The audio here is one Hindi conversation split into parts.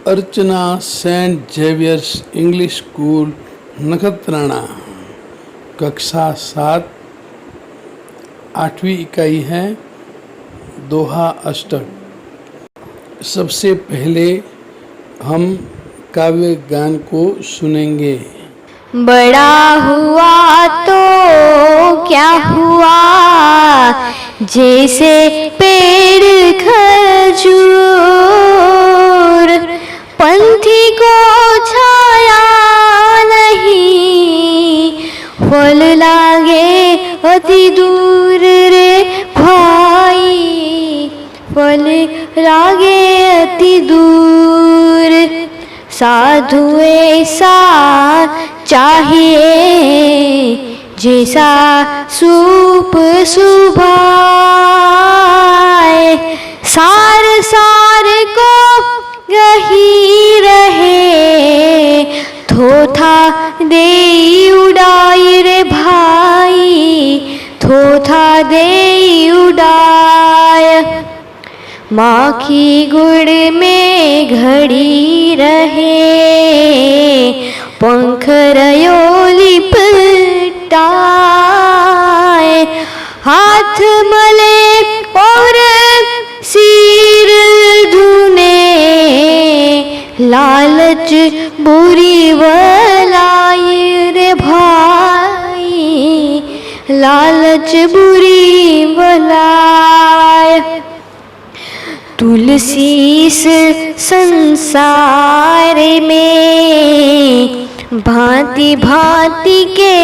अर्चना सेंट जेवियर्स इंग्लिश स्कूल नखत्राना, कक्षा 7, 8वीं इकाई है दोहा अष्टक। सबसे पहले हम काव्य गान को सुनेंगे। बड़ा हुआ तो क्या हुआ, जैसे पेड़ खजूर, पंथी को छाया नहीं, फल लागे अति दूर रे भाई, फल लागे अति दूर। साधु ऐसा चाहिए जैसा सूप सुभाए, सार सार को गही रहे, थोथा दे उड़ाई रे भाई, थोथा दे उड़ाय। माखी गुड़ में घड़ी रहे, पंख रयो लिपटाए, हाथ मले और सिर धुने, लालच बुरी बलाई रे भाई, लालच बुरी बलाई। तुलसी इस संसार में भांति भांति के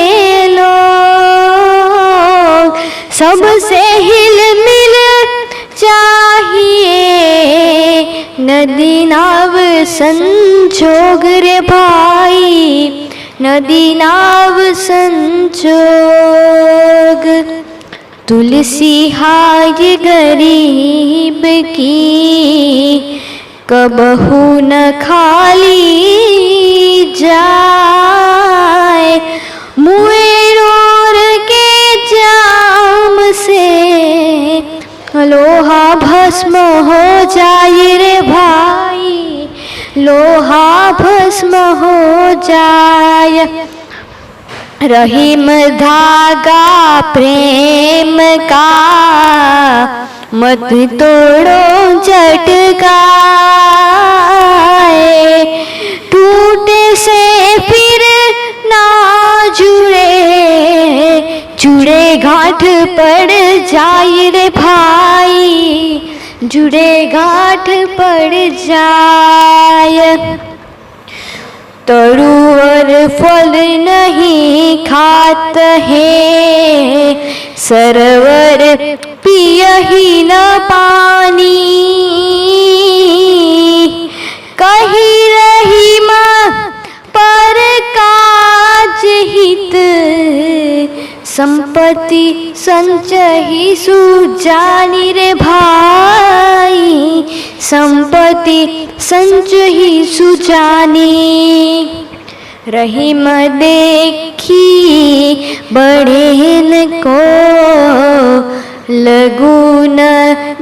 लोग, सबसे हिल मिल चाहिए, नदी नाव संजोग रे भाई, नदी नाव संजोग। तुलसी हाय गरीब की, कबहू न खाली जाए, मुएरोर के जाम से लोहा भस्म हो जाए रे भाई, लोहा भस्म हो जाए। रहीम धागा प्रेम का, मत तोड़ो झटकाए, टूटे से फिर ना जुड़े, जुड़े गांठ पड़ जाए रे भाई, जुड़े गांठ पड़ जाए। तरुवर फल नहीं खात है, सरोवर पियहि न पानी, कही रही माँ पर काज हित, संपत्ति संचही सुजानी रे भाई, संपत्ति संचही सुजानी। रहीम देखी बढ़ेन को, लगून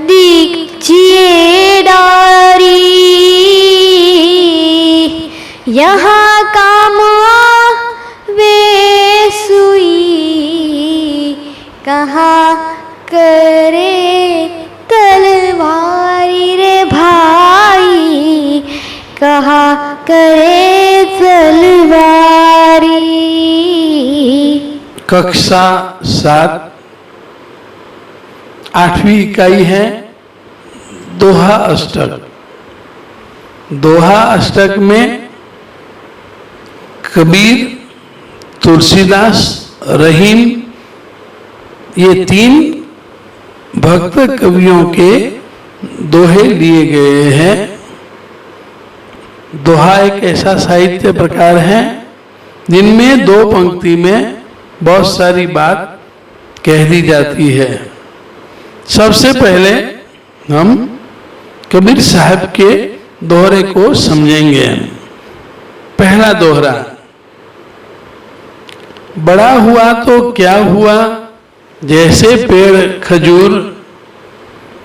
दीजिए डारी, यहाँ काम वे सुई, कहाँ करे तलवारी रे भाई, कहाँ करे तलवारी। कक्षा 7, 8वीं इकाई है दोहा अष्टक। दोहा अष्टक में कबीर, तुलसीदास, रहीम, ये 3 भक्त कवियों के दोहे लिए गए हैं। दोहा एक ऐसा साहित्य प्रकार है जिनमें 2 पंक्ति में बहुत सारी बात कह दी जाती है। सबसे पहले हम कबीर साहब के दोहरे को समझेंगे। पहला दोहरा, बड़ा हुआ तो क्या हुआ, जैसे पेड़ खजूर,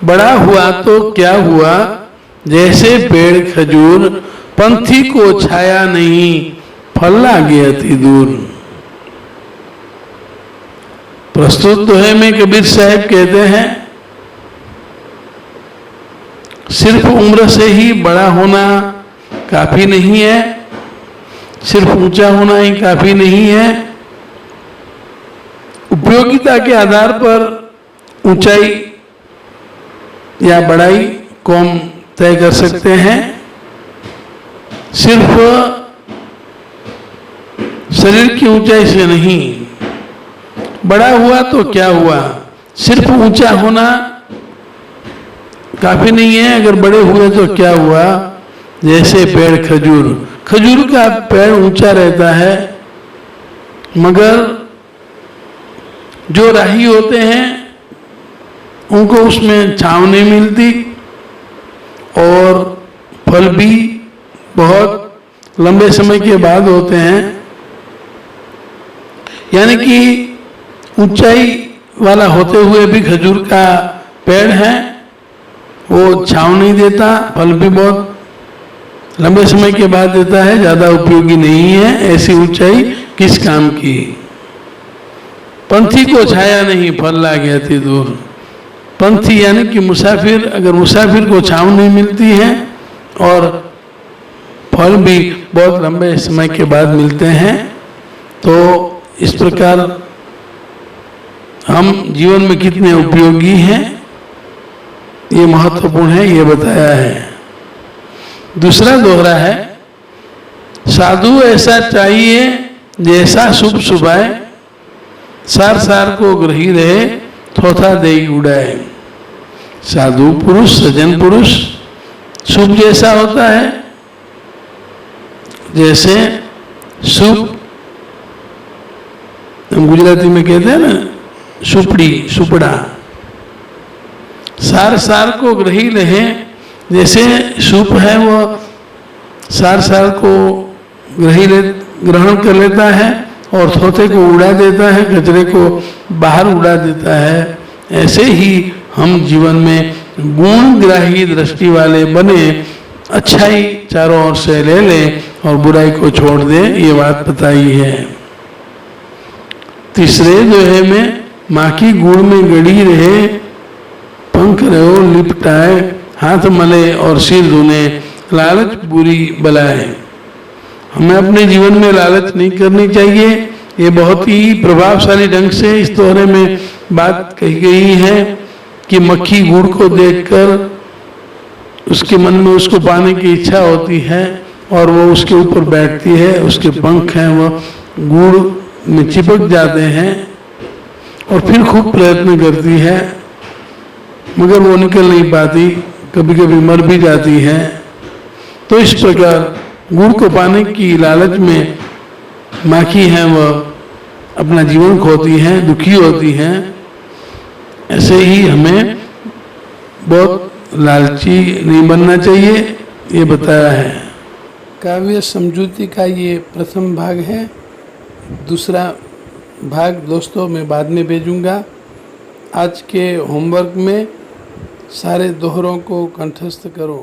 बड़ा हुआ तो क्या हुआ, जैसे पेड़ खजूर पंथी को छाया नहीं, फल लागे अति दूर। प्रस्तुत तो है में कबीर साहब कहते हैं, सिर्फ उम्र से ही बड़ा होना काफी नहीं है, सिर्फ ऊंचा होना ही काफी नहीं है। उपयोगिता के आधार पर ऊंचाई या बड़ाई को हम तय कर सकते हैं। सिर्फ शरीर की ऊंचाई से नहीं, बड़ा हुआ तो क्या हुआ, सिर्फ ऊंचा होना काफी नहीं है, अगर बड़े हुए तो क्या हुआ। जैसे पेड़ खजूर, खजूर का पेड़ ऊंचा रहता है, मगर जो राही होते हैं उनको उसमें छांव नहीं मिलती और फल भी बहुत लंबे समय के बाद होते हैं। यानी कि ऊंचाई वाला होते हुए भी खजूर का पेड़ है, वो छांव नहीं देता, फल भी बहुत लंबे समय के बाद देता है, ज्यादा उपयोगी नहीं है। ऐसी ऊंचाई किस काम की। पंथी को छाया नहीं, फल लागे अति दूर। पंथी यानी कि मुसाफिर, अगर मुसाफिर को छांव नहीं मिलती है और फल भी बहुत लंबे समय के बाद मिलते हैं, तो इस प्रकार हम जीवन में कितने उपयोगी हैं, ये महत्वपूर्ण है, ये बताया है। दूसरा दोहरा है, साधु ऐसा चाहिए जैसा शुभ शुभाए, सार सार को ग्रही रहे, थोथा दे उड़ाए। साधु पुरुष, सज्जन पुरुष शुभ जैसा होता है, जैसे शुभ हम गुजराती में कहते हैं ना, सुपड़ी सुपड़ा। सार सार को ग्रही रहे, जैसे सूप है वो सार सार को ग्रहण कर लेता है और थोथे को उड़ा देता है, कचरे को बाहर उड़ा देता है। ऐसे ही हम जीवन में गुणग्राही दृष्टि वाले बने, अच्छाई चारों ओर से ले लें और बुराई को छोड़ दें, ये बात बताई है। तीसरे जो है में, माँ की गुण में गड़ी रहे, पंख रहो लिपटाए, हाथ मले और सिर धुने, लालच बुरी बलाए। हमें अपने जीवन में लालच नहीं करनी चाहिए। ये बहुत ही प्रभावशाली ढंग से इस दोहरे में बात कही गई है कि मक्खी गुड़ को देखकर उसके मन में उसको पाने की इच्छा होती है और वो उसके ऊपर बैठती है, उसके पंख हैं वो गुड़ में चिपक जाते हैं और फिर खूब प्रयत्न करती है, मगर वो निकल नहीं पाती, कभी कभी मर भी जाती है। तो इस प्रकार गुड़ को पाने की लालच में माखी हैं वह अपना जीवन खोती हैं, दुखी होती हैं। ऐसे ही हमें बहुत लालची नहीं बनना चाहिए, ये बताया है। काव्य समझूती का ये प्रथम भाग है। दूसरा भाग दोस्तों मैं बाद में भेजूंगा। आज के होमवर्क में सारे दोहरों को कंठस्थ करो।